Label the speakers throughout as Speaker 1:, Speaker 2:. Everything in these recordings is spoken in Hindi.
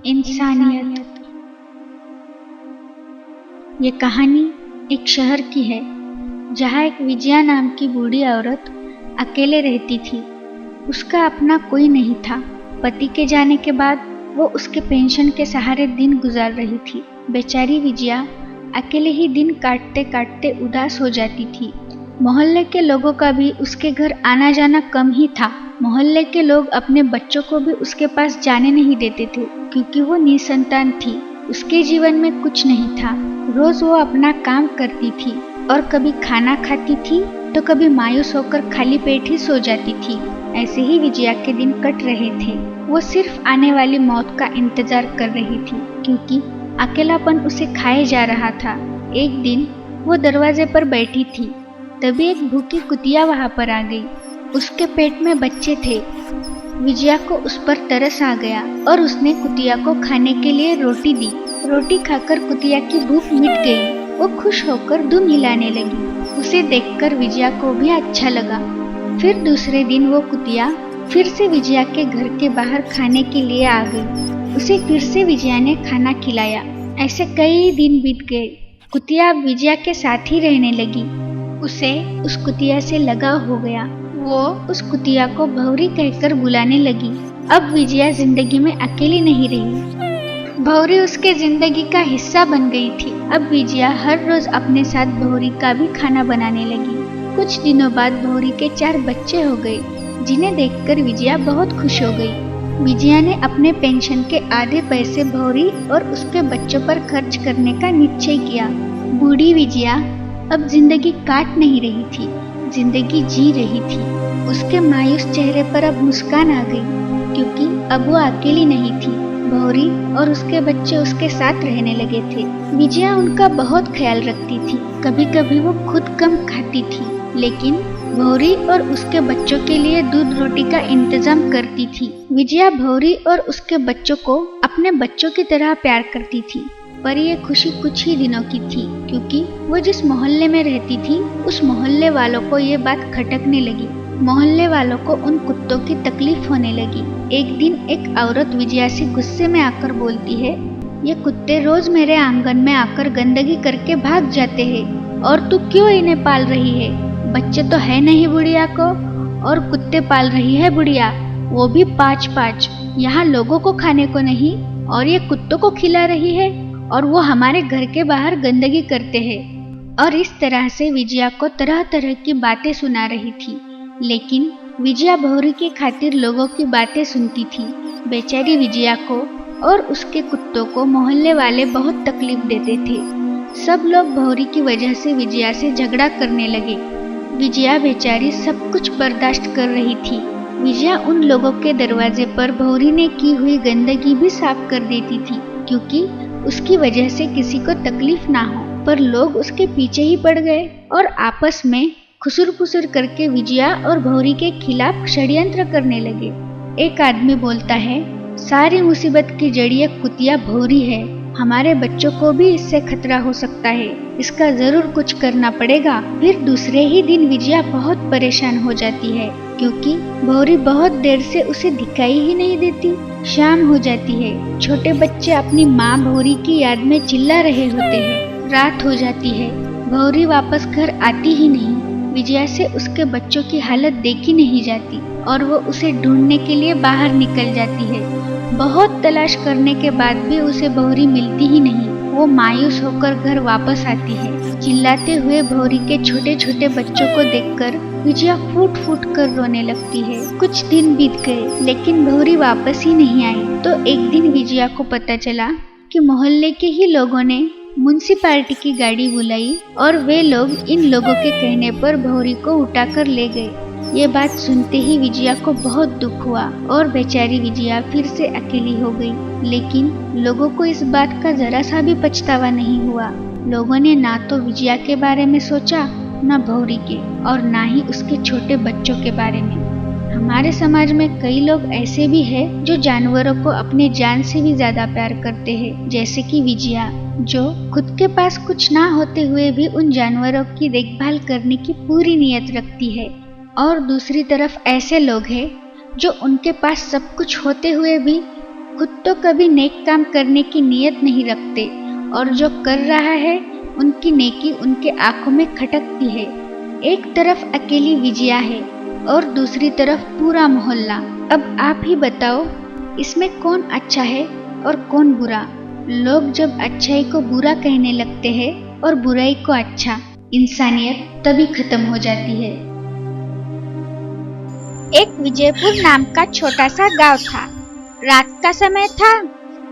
Speaker 1: इंसानियत। ये कहानी एक शहर की है जहाँ एक विजया नाम की बूढ़ी औरत अकेले रहती थी। उसका अपना कोई नहीं था। पति के जाने के बाद वो उसके पेंशन के सहारे दिन गुजार रही थी। बेचारी विजया अकेले ही दिन काटते काटते उदास हो जाती थी। मोहल्ले के लोगों का भी उसके घर आना जाना कम ही था। मोहल्ले के लोग अपने बच्चों को भी उसके पास जाने नहीं देते थे क्योंकि वो निसंतान थी। उसके जीवन में कुछ नहीं था। रोज वो अपना काम करती थी और कभी खाना खाती थी तो कभी मायूस होकर खाली पेट ही सो जाती थी। ऐसे ही विजया के दिन कट रहे थे। वो सिर्फ आने वाली मौत का इंतजार कर रही थी क्योंकि अकेलापन उसे खाए जा रहा था। एक दिन वो दरवाजे पर बैठी थी, तभी एक भूखी कुतिया वहां पर आ गई। उसके पेट में बच्चे थे। विजया को उस पर तरस आ गया और उसने कुतिया को खाने के लिए रोटी दी। रोटी खाकर कुतिया की भूख मिट गई। वो खुश होकर दुम हिलाने लगी। उसे देखकर विजया को भी अच्छा लगा। फिर दूसरे दिन वो कुतिया फिर से विजया के घर के बाहर खाने के लिए आ गई। उसे फिर से विजया ने खाना खिलाया। ऐसे कई दिन बीत गए। कुतिया अब विजया के साथ ही रहने लगी। उसे उस कुतिया से लगाव हो गया। वो उस कुतिया को भौरी कहकर बुलाने लगी। अब विजया जिंदगी में अकेली नहीं रही। भौरी उसके जिंदगी का हिस्सा बन गई थी। अब विजया हर रोज अपने साथ भौरी का भी खाना बनाने लगी। कुछ दिनों बाद भौरी के 4 बच्चे हो गए, जिन्हें देखकर विजया बहुत खुश हो गई। विजया ने अपने पेंशन के आधे पैसे भौरी और उसके बच्चों पर खर्च करने का निश्चय किया। बूढ़ी विजया अब जिंदगी काट नहीं रही थी, जिंदगी जी रही थी। उसके मायूस चेहरे पर अब मुस्कान आ गई क्योंकि अब वो अकेली नहीं थी। भौरी और उसके बच्चे उसके साथ रहने लगे थे। विजया उनका बहुत ख्याल रखती थी। कभी कभी वो खुद कम खाती थी, लेकिन भौरी और उसके बच्चों के लिए दूध रोटी का इंतजाम करती थी। विजया भौरी और उसके बच्चों को अपने बच्चों की तरह प्यार करती थी। पर ये खुशी कुछ ही दिनों की थी क्योंकि वो जिस मोहल्ले में रहती थी उस मोहल्ले वालों को ये बात खटकने लगी। मोहल्ले वालों को उन कुत्तों की तकलीफ होने लगी। एक दिन एक औरत विजया से गुस्से में आकर बोलती है, ये कुत्ते रोज मेरे आंगन में आकर गंदगी करके भाग जाते हैं और तू क्यों इन्हें पाल रही है? बच्चे तो है नहीं बुढ़िया को, और कुत्ते पाल रही है बुढ़िया, वो भी 5-5। यहाँ लोगों को खाने को नहीं और ये कुत्तों को खिला रही है, और वो हमारे घर के बाहर गंदगी करते हैं। और इस तरह से विजया को तरह तरह की बातें सुना रही थी। लेकिन विजया भौरी की खातिर लोगों की बातें सुनती थी। बेचारी विजया को और उसके कुत्तों को मोहल्ले वाले बहुत तकलीफ देते थे। सब लोग भौरी की वजह से विजया से झगड़ा करने लगे। विजया बेचारी सब कुछ बर्दाश्त कर रही थी। विजया उन लोगों के दरवाजे पर भौरी ने की हुई गंदगी भी साफ कर देती थी क्योंकि उसकी वजह से किसी को तकलीफ ना हो। पर लोग उसके पीछे ही पड़ गए और आपस में खुसुर-फुसुर करके विजया और भौरी के खिलाफ षड्यंत्र करने लगे। एक आदमी बोलता है, सारी मुसीबत की जड़ ये कुतिया भौरी है। हमारे बच्चों को भी इससे खतरा हो सकता है, इसका जरूर कुछ करना पड़ेगा। फिर दूसरे ही दिन विजया बहुत परेशान हो जाती है क्योंकि भौरी बहुत देर से उसे दिखाई ही नहीं देती। शाम हो जाती है। छोटे बच्चे अपनी माँ भौरी की याद में चिल्ला रहे होते हैं। रात हो जाती है। भौरी वापस घर आती ही नहीं। विजया से उसके बच्चों की हालत देखी नहीं जाती और वो उसे ढूंढने के लिए बाहर निकल जाती है। बहुत तलाश करने के बाद भी उसे भौरी मिलती ही नहीं। वो मायूस होकर घर वापस आती है। चिल्लाते हुए भौरी के छोटे छोटे बच्चों को देखकर विजया फूट फूट कर रोने लगती है। कुछ दिन बीत गए लेकिन भौरी वापस ही नहीं आई। तो एक दिन विजया को पता चला कि मोहल्ले के ही लोगों ने म्युनिसिपैलिटी की गाड़ी बुलाई और वे लोग इन लोगों के कहने पर भौरी को उठाकर ले गए। ये बात सुनते ही विजया को बहुत दुख हुआ और बेचारी विजया फिर से अकेली हो गई। लेकिन लोगों को इस बात का जरा सा भी पछतावा नहीं हुआ। लोगों ने ना तो विजया के बारे में सोचा, न भौरी के, और ना ही उसके छोटे बच्चों के बारे में। हमारे समाज में कई लोग ऐसे भी हैं जो जानवरों को अपने जान से भी ज्यादा प्यार करते हैं, जैसे कि विजया, जो खुद के पास कुछ ना होते हुए भी उन जानवरों की देखभाल करने की पूरी नीयत रखती है। और दूसरी तरफ ऐसे लोग हैं जो उनके पास सब कुछ होते हुए भी खुद तो कभी नेक काम करने की नीयत नहीं रखते और जो कर रहा है उनकी नेकी उनके आंखों में खटकती है। एक तरफ अकेली विजया है और दूसरी तरफ पूरा मोहल्ला। अब आप ही बताओ, इसमें कौन अच्छा है और कौन बुरा? लोग जब अच्छाई को बुरा कहने लगते हैं और बुराई को अच्छा, इंसानियत तभी खत्म हो जाती है। एक विजयपुर नाम का छोटा सा गांव था। रात का समय था,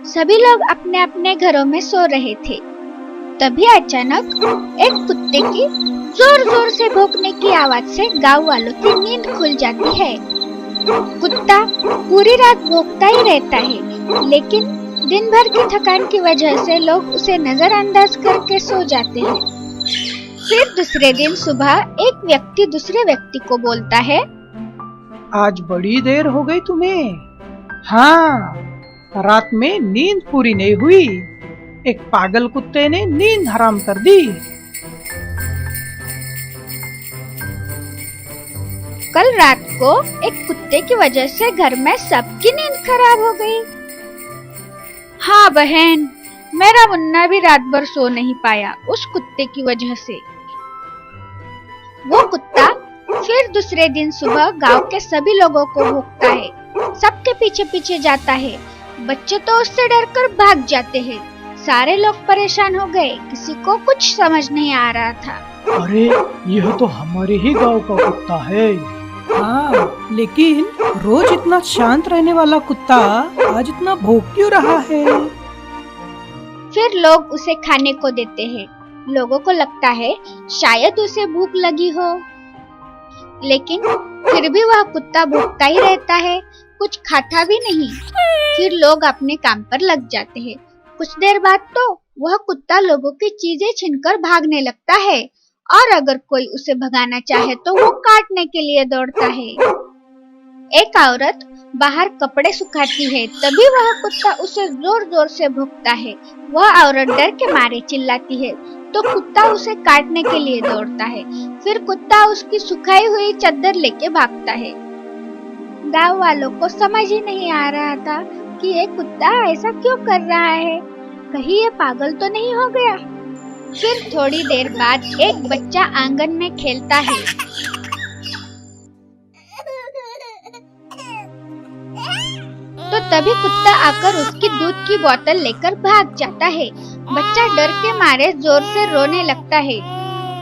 Speaker 1: सभी लोग अपने अपने घरों में सो रहे थे। तभी अचानक एक कुत्ते की जोर जोर से भौंकने की आवाज से गांव वालों की नींद खुल जाती है। कुत्ता पूरी रात भौंकता ही रहता है, लेकिन दिन भर की थकान की वजह से लोग उसे नजरअंदाज करके सो जाते हैं। फिर दूसरे दिन सुबह एक व्यक्ति दूसरे व्यक्ति को बोलता है,
Speaker 2: आज बड़ी देर हो गई तुम्हें। हाँ, रात में नींद पूरी नहीं हुई। एक पागल कुत्ते ने नींद हराम कर दी।
Speaker 1: कल रात को एक कुत्ते की वजह से घर में सबकी नींद खराब हो गई। हाँ बहन, मेरा मुन्ना भी रात भर सो नहीं पाया उस कुत्ते की वजह से। वो कुत्ता फिर दूसरे दिन सुबह गांव के सभी लोगों को भौंकता है, सबके पीछे पीछे जाता है। बच्चे तो उससे डरकर भाग जाते हैं। सारे लोग परेशान हो गए, किसी को कुछ समझ नहीं आ रहा था।
Speaker 2: अरे, यह तो हमारे ही गांव का कुत्ता है। हाँ, लेकिन रोज इतना शांत रहने वाला कुत्ता आज इतना भौंक क्यों रहा है?
Speaker 1: फिर लोग उसे खाने को देते हैं। लोगों को लगता है शायद उसे भूख लगी हो, लेकिन फिर भी वह कुत्ता भौंकता ही रहता है, कुछ खाता भी नहीं। फिर लोग अपने काम पर लग जाते हैं। कुछ देर बाद तो वह कुत्ता लोगों की चीजें छीनकर भागने लगता है, और अगर कोई उसे भगाना चाहे तो वो काटने के लिए दौड़ता है। एक औरत बाहर कपड़े सुखाती है, तभी वह कुत्ता उसे जोर जोर से भौंकता है। वह औरत डर के मारे चिल्लाती है, तो कुत्ता उसे काटने के लिए दौड़ता है। फिर कुत्ता उसकी सुखाई हुई चादर लेके भागता है। गांव वालों को समझ ही नहीं आ रहा था कि ये कुत्ता ऐसा क्यों कर रहा है, कहीं ये पागल तो नहीं हो गया। फिर थोड़ी देर बाद एक बच्चा आंगन में खेलता है। तो तभी कुत्ता आकर उसकी दूध की बोतल लेकर भाग जाता है। बच्चा डर के मारे जोर से रोने लगता है।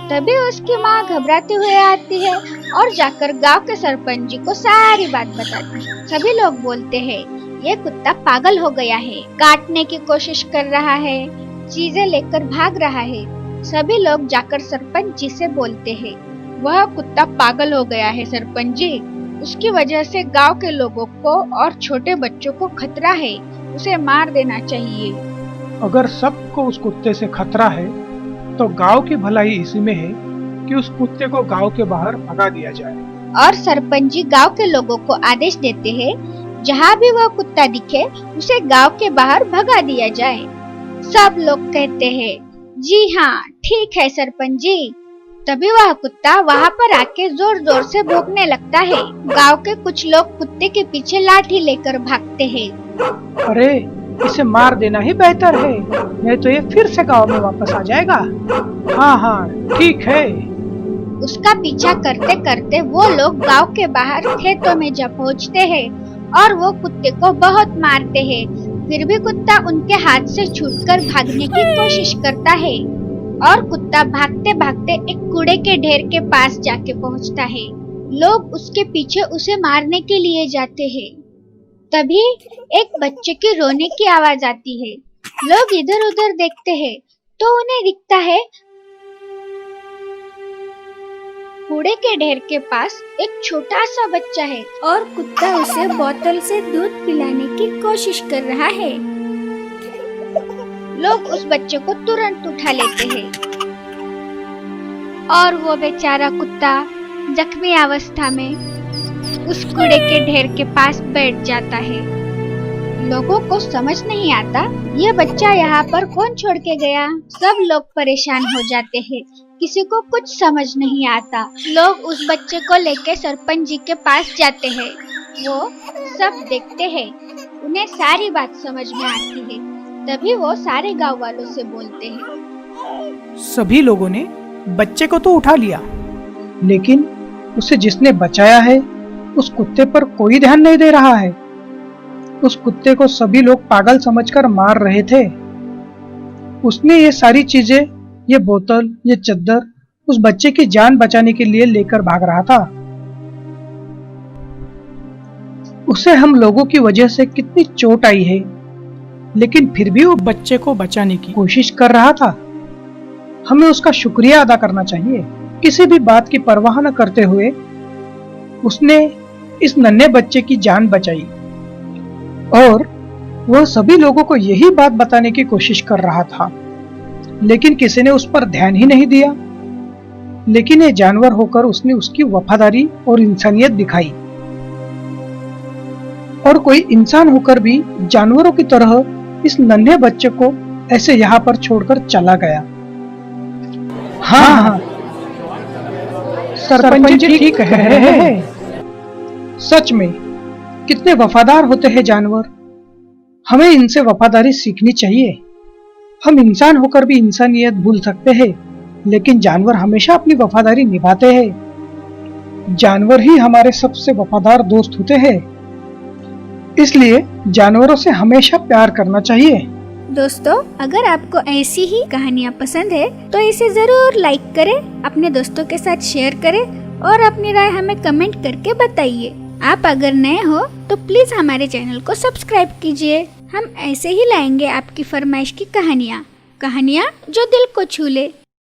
Speaker 1: तभी उसकी माँ घबराते हुए आती है और जाकर गांव के सरपंच जी को सारी बात बताती है। सभी लोग बोलते हैं, ये कुत्ता पागल हो गया है, काटने की कोशिश कर रहा है, चीजें लेकर भाग रहा है। सभी लोग जाकर सरपंच जी से बोलते हैं, वह कुत्ता पागल हो गया है सरपंच जी, उसकी वजह से गांव के लोगों को और छोटे बच्चों को खतरा है, उसे मार देना चाहिए।
Speaker 2: अगर सबको उस कुत्ते से खतरा है तो गांव की भलाई इसी में है कि उस कुत्ते को गांव के बाहर भगा दिया जाए।
Speaker 1: और सरपंच जी गांव के लोगों को आदेश देते हैं, जहाँ भी वह कुत्ता दिखे उसे गांव के बाहर भगा दिया जाए। सब लोग कहते हैं, जी हाँ ठीक है सरपंच जी। तभी वह कुत्ता वहाँ पर आके जोर जोर से भौंकने लगता है। गांव के कुछ लोग कुत्ते के पीछे लाठी लेकर भागते हैं।
Speaker 2: अरे, इसे मार देना ही बेहतर है, नहीं तो ये फिर से गांव में वापस आ जाएगा। हाँ हाँ ठीक है।
Speaker 1: उसका पीछा करते करते वो लोग गांव के बाहर खेतों में जा पहुँचते हैं और वो कुत्ते को बहुत मारते हैं। फिर भी कुत्ता उनके हाथ से छूटकर भागने की कोशिश करता है और कुत्ता भागते भागते एक कूड़े के ढेर के पास जाके पहुंचता है। लोग उसके पीछे उसे मारने के लिए जाते हैं। तभी एक बच्चे के रोने की आवाज आती है। लोग इधर उधर देखते हैं तो उन्हें दिखता है कूड़े के ढेर के पास एक छोटा सा बच्चा है और कुत्ता उसे बोतल से दूध पिलाने की कोशिश कर रहा है। लोग उस बच्चे को तुरंत उठा लेते हैं और वो बेचारा कुत्ता जख्मी अवस्था में उस कूड़े के ढेर के पास बैठ जाता है। लोगों को समझ नहीं आता ये बच्चा यहाँ पर कौन छोड़ के गया। सब लोग परेशान हो जाते हैं, किसी को कुछ समझ नहीं आता। लोग उस बच्चे को लेके सरपंच जी के पास जाते हैं। वो सब देखते हैं उन्हें सारी बात समझ में आती है, तभी वो सारे गांव वालों से बोलते हैं।
Speaker 2: सभी लोगों ने बच्चे को तो उठा लिया, लेकिन उसे जिसने बचाया है उस कुत्ते पर कोई ध्यान नहीं दे रहा है। उस कुत्ते को सभी लोग पागल समझकर मार रहे थे। उसने ये सारी चीजें, ये बोतल, ये चद्दर उस बच्चे की जान बचाने के लिए लेकर भाग रहा था। उसे हम लोगों की वजह से कितनी चोट आई है, लेकिन फिर भी वो बच्चे को बचाने की कोशिश कर रहा था। हमें उसका शुक्रिया अदा करना चाहिए। किसी भी बात की परवाह न करते हुए उसने इस नन्हे बच्चे की जान बचाई और वह सभी लोगों को यही बात बताने की कोशिश कर रहा था, लेकिन किसी ने उस पर ध्यान ही नहीं दिया। लेकिन ये जानवर होकर उसने उसकी वफादारी और इंसानियत दिखाई, और कोई इंसान होकर भी जानवरों की तरह इस नन्हे बच्चे को ऐसे यहाँ पर छोड़कर चला गया। हाँ, सरपंच जी ठीक कह रहे हैं। सच में कितने वफादार होते हैं जानवर। हमें इनसे वफादारी सीखनी चाहिए। हम इंसान होकर भी इंसानियत भूल सकते हैं, लेकिन जानवर हमेशा अपनी वफादारी निभाते हैं। जानवर ही हमारे सबसे वफादार दोस्त होते हैं, इसलिए जानवरों से हमेशा प्यार करना चाहिए।
Speaker 1: दोस्तों, अगर आपको ऐसी ही कहानियाँ पसंद है तो इसे जरूर लाइक करें, अपने दोस्तों के साथ शेयर करें और अपनी राय हमें कमेंट करके बताइए। आप अगर नए हो तो प्लीज हमारे चैनल को सब्सक्राइब कीजिए। हम ऐसे ही लाएंगे आपकी फरमाइश की कहानियाँ जो दिल को छू ले।